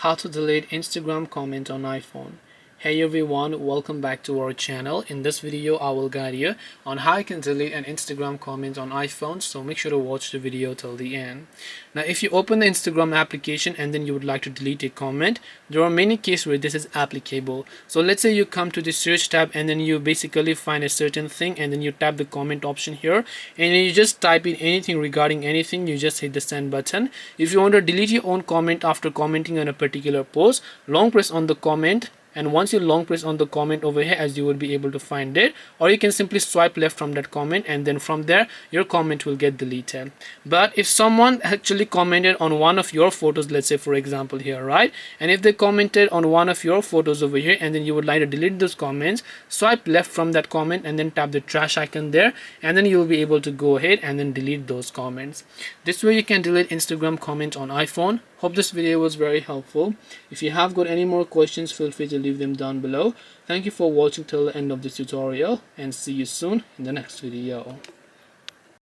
How to delete Instagram comment on iPhone. Hey everyone, welcome back to our channel. In this video I will guide you on how you can delete an Instagram comment on iPhone, so make sure to watch the video till the end. Now if you open the Instagram application and then you would like to delete a comment, there are many cases where this is applicable. So let's say you come to the search tab and then you basically find a certain thing and then you tap the comment option here and you just type in anything regarding anything. You just hit the send button. If you want to delete your own comment after commenting on a particular post, long press on the comment, and once you long press on the comment over here, as you will be able to find it, or you can simply swipe left from that comment and then from there your comment will get deleted. But if someone actually commented on one of your photos, let's say for example here, right, and if they commented on one of your photos over here and then you would like to delete those comments, swipe left from that comment and then tap the trash icon there, and then you will be able to go ahead and then delete those comments. This way you can delete Instagram comments on iPhone. Hope this video was very helpful. If you have got any more questions, feel free to leave them down below. Thank you for watching till the end of this tutorial and see you soon in the next video.